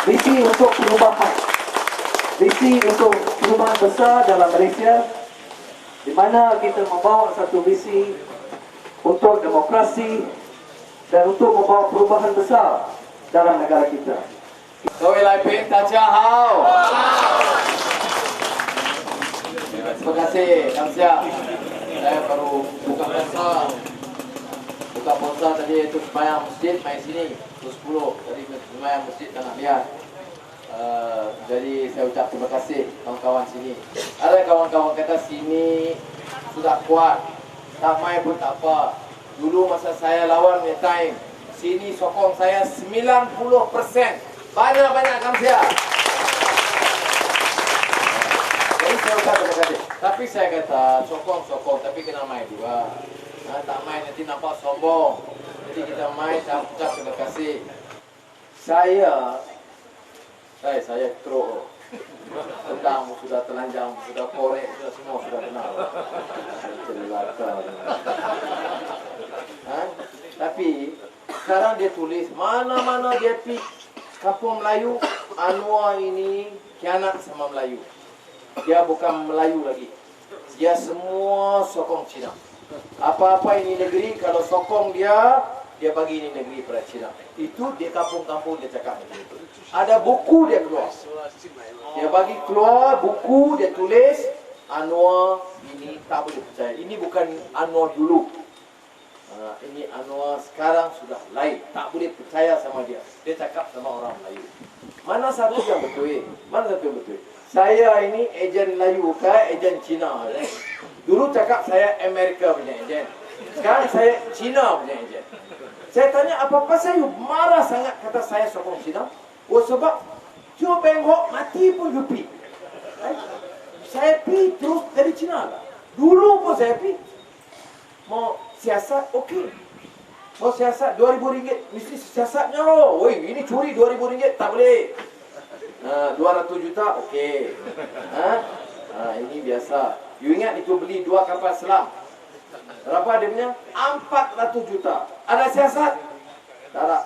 Visi untuk perubahan. Visi untuk perubahan besar dalam Malaysia, di mana kita membawa satu visi untuk demokrasi dan untuk membawa perubahan besar dalam negara kita. 各位来宾，大家好。Terima kasih, Kamsia. Saya baru buka puasa tadi itu sembahyang masjid main sini pukul 10 tadi sembahyang masjid tanah liat. Jadi saya ucap terima kasih kawan-kawan sini. Ada kawan-kawan kata sini sudah kuat, tak main pun tak apa. Dulu masa saya lawan Time, sini sokong saya 90%. Banyak-banyak Kamsia. Jadi saya ucap terima kasih. Tapi saya kata sokong, tapi kena main juga. Tak main nanti nampak sombong. Jadi kita main, ucap terima kasih. Saya teruk. Tendang sudah telanjang, sudah korek, sudah semua sudah kenal. Celaka. Tapi sekarang dia tulis mana-mana dia pergi kampung Melayu, Anwar ini khianat sama Melayu. Dia bukan Melayu lagi. Dia semua sokong Cina. Apa-apa ini negeri, kalau sokong dia bagi ini negeri pada Cina. Itu di kampung-kampung dia cakap macam itu. Ada buku dia keluar. Dia bagi keluar buku, dia tulis Anwar ini tak boleh percaya. Ini bukan Anwar dulu. Ini Anwar sekarang sudah lain. Tak boleh percaya sama dia. Dia cakap sama orang Melayu. Mana satu yang betul? Mana satu yang betul? Saya ini ejen Melayu ke ejen Cina? Dulu cakap saya Amerika punya ejen. Sekarang saya Cina punya ejen. Saya tanya apa-apa saya marah sangat kata saya sokong Cina. Oh sebab Joe Beng Hok mati pun Yupi. Saya pi terus dari Cina lah. Dulu pun saya pi. Mau siasat okey. Mau siasat RM2,000 mesti siasatnya loh. Woi ini curi RM2,000 tak boleh. 200 juta okey. Ini biasa. You ingat itu beli 2 kapal selam. Berapa dia punya? 400 juta. Ada siasat? Tak ada.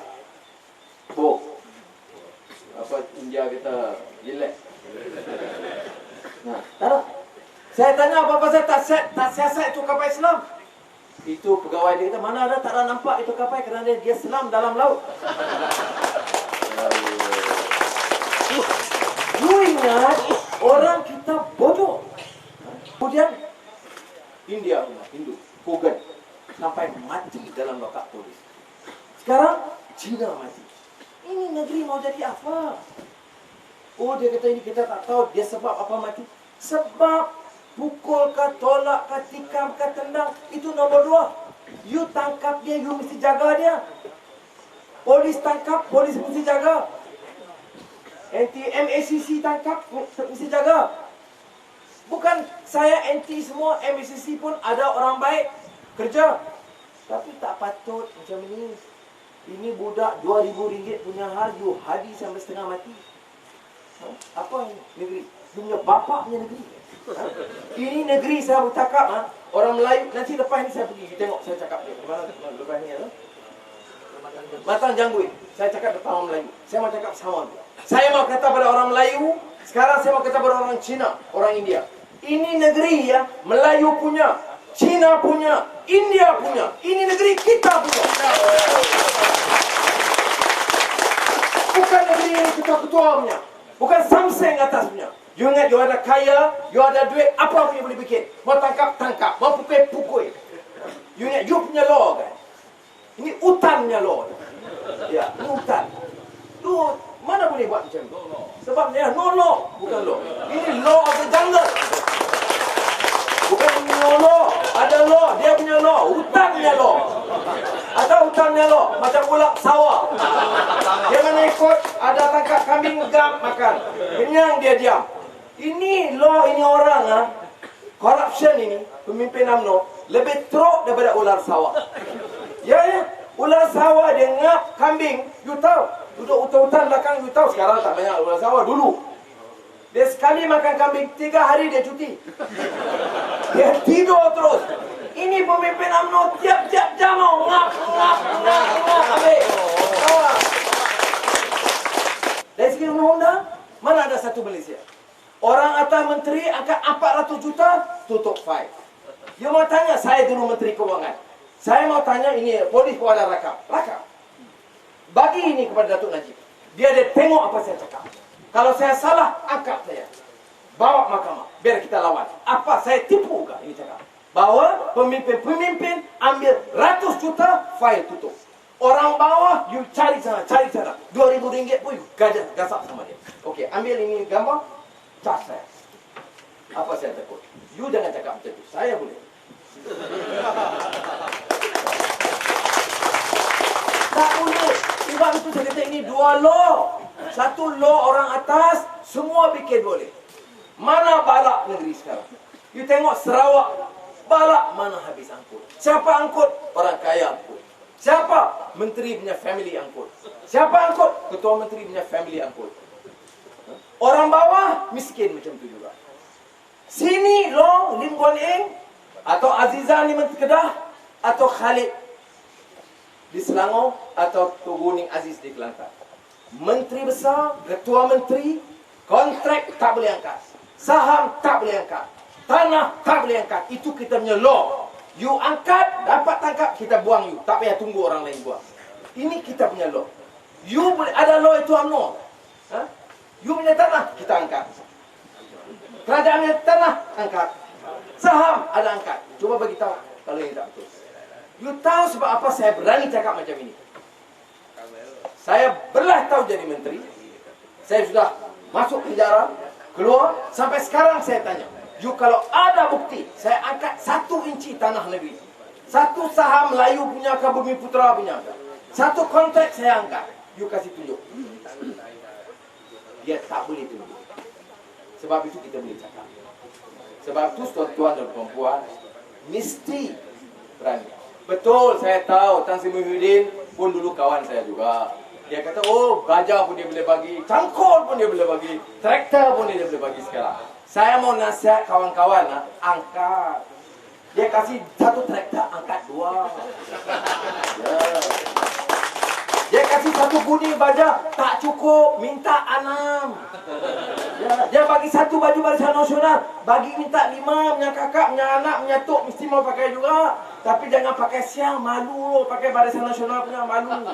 Oh. Apa India kita jelek. Tak ada. Saya tanya apa-apa saya tak siasat itu kapal selam. Itu pegawai dia kata mana ada tak ada nampak itu kapal kerana dia selam dalam laut. You ingat orang kita bodoh. Kemudian India punya Hindu Hogan sampai mati dalam lokap polis. Sekarang Cina mati. Ini negeri mau jadi apa? Oh dia kata ini kita tak tahu dia sebab apa mati. Sebab pukul ke, tolak ke, tikam ke, tendang. Itu nombor 2. You tangkap dia, you mesti jaga dia. Polis tangkap, polis mesti jaga. MACC tangkap, mesti jaga. Bukan saya anti semua, MACC pun ada orang baik kerja. Tapi tak patut macam ini. Ini budak RM2,000 punya harga, hadi sampai setengah mati. Apa ini negeri? Punya bapak punya negeri. Ini negeri saya bercakap orang Melayu. Nanti lepas ni saya pergi tengok saya cakap dia. Mana lepas ni Matang Jangguit. Saya cakap depan orang Melayu. Saya mau cakap sama dia. Saya mau kata pada orang Melayu. Sekarang saya mau kata pada orang Cina, orang India. Ini negeri ya, Melayu punya, Cina punya, India punya. Ini negeri kita punya. Bukan negeri ini ketua-ketua punya. Bukan Samsung atas punya. You ingat you ada kaya, you ada duit, apa pun you boleh bikin. Mau tangkap, tangkap. Mau pukul, pukul. You ingat you punya law kan? Ini hutannya law. Ya, ini hutan. Lu mana boleh buat macam ni? Sebabnya no law, bukan law. Ini law of the jungle. Bukan no law, ada law, dia punya law, hutannya law. Ada hutannya law, macam ulak sawah. Dia mana ikut, ada tangkap kambing gam makan. Kenyang dia diam. Ini law, ini orang corruption ini, pemimpin UMNO lebih teruk daripada ular sawah. Ya, ular sawah dia ngap kambing, you tahu. Duduk hutan-hutan belakang, you tahu. Sekarang tak banyak ular sawah, dulu. Dia sekali makan kambing, 3 hari dia cuti. Dia tidur terus. Ini pemimpin UMNO tiap-tiap jam ngap. Habis. Dari segi undang-undang, mana ada satu Malaysia. Orang atas menteri angkat 400 juta, tutup file. You mau tanya, saya dulu Menteri Kewangan. Saya mau tanya ini, polis pun ada rakam. Bagi ini kepada Datuk Najib. Dia tengok apa saya cakap. Kalau saya salah, angkat saya. Bawa mahkamah, biar kita lawan. Apa saya tipu ke ini cakap? Bahawa pemimpin-pemimpin ambil ratus juta, file tutup. Orang bawah, you cari sana. RM2,000 pun gasak sama dia. Okey, ambil ini gambar, cas saya. Apa saya takut? You jangan cakap macam itu. Saya boleh. Tak boleh. Sebab itu saya kata ini dua law. Satu law orang atas, semua bikin boleh. Mana balak negeri sekarang? You tengok Sarawak, balak mana habis angkut. Siapa angkut? Orang kaya angkut. Siapa? Menteri punya family angkut. Siapa angkut? Ketua menteri punya family angkut. Orang bawah miskin macam tu juga. Sini Long Lim Guan Eng atau Azizah di Kedah atau Khalid di Selangor atau Tuguning Aziz di Kelantan. Menteri besar, ketua menteri, kontrak tak boleh angkat. Saham tak boleh angkat. Tanah tak boleh angkat. Itu kita punya law. You angkat, dapat tangkap, kita buang you. Tak payah tunggu orang lain buang. Ini kita punya law. You boleh, ada law itu UMNO. You punya tanah, kita angkat. Kerajaan punya tanah, angkat. Saham, ada angkat. Cuba bagi tahu kalau ini tak betul. You tahu sebab apa saya berani cakap macam ini? Saya belah tahu jadi menteri. Saya sudah masuk penjara, keluar. Sampai sekarang saya tanya. You kalau ada bukti, saya angkat 1 inci tanah negeri. 1 saham Melayu punya ke Bumi Putra punya. 1 kontrak saya angkat. You kasih tunjuk. Dia tak boleh tunjuk. Sebab itu kita boleh cakap. Sebab itu tuan-tuan dan perempuan mesti berani. Betul, saya tahu Tan Sri Muhyiddin pun dulu kawan saya juga. Dia kata, oh baja pun dia boleh bagi, cangkul pun dia boleh bagi, traktor pun dia boleh bagi sekarang. Saya mau nasihat kawan-kawan, angkat. Dia kasih 1 traktor, angkat 2. Ya. Dia kasih 1 guni baja, tak cukup, minta 6. Ya. Dia bagi 1 baju Barisan Nasional, bagi minta 5, punya kakak, punya anak, punya tok, mesti mau pakai juga. Tapi jangan pakai siang, malu. Pakai Barisan Nasional punya malu.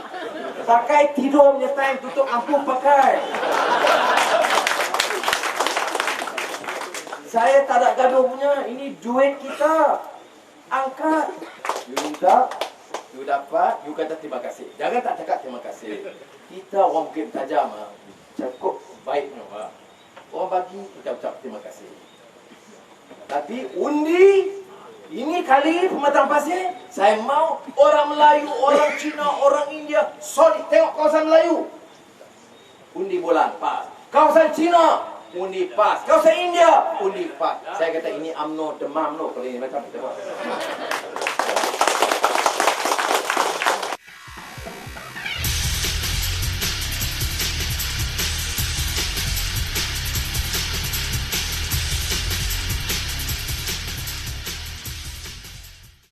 Pakai tidur punya time, tutup lampu pakai. Saya tak ada gaduh punya. Ini duit kita. Angkat. You minta, you dapat, you kata terima kasih. Jangan tak cakap terima kasih. Kita orang Bukit Tajam, cukup baiknya. Orang bagi, kita ucap terima kasih. Tapi undi, ini kali Pematang Pasir, saya mau orang Melayu, orang Cina, orang India, solid. Tengok kawasan Melayu. Undi bulan, pas. Kawasan Cina, undi pas. Kawasan India, undi pas. Saya kata ini UMNO demam no kalau ini macam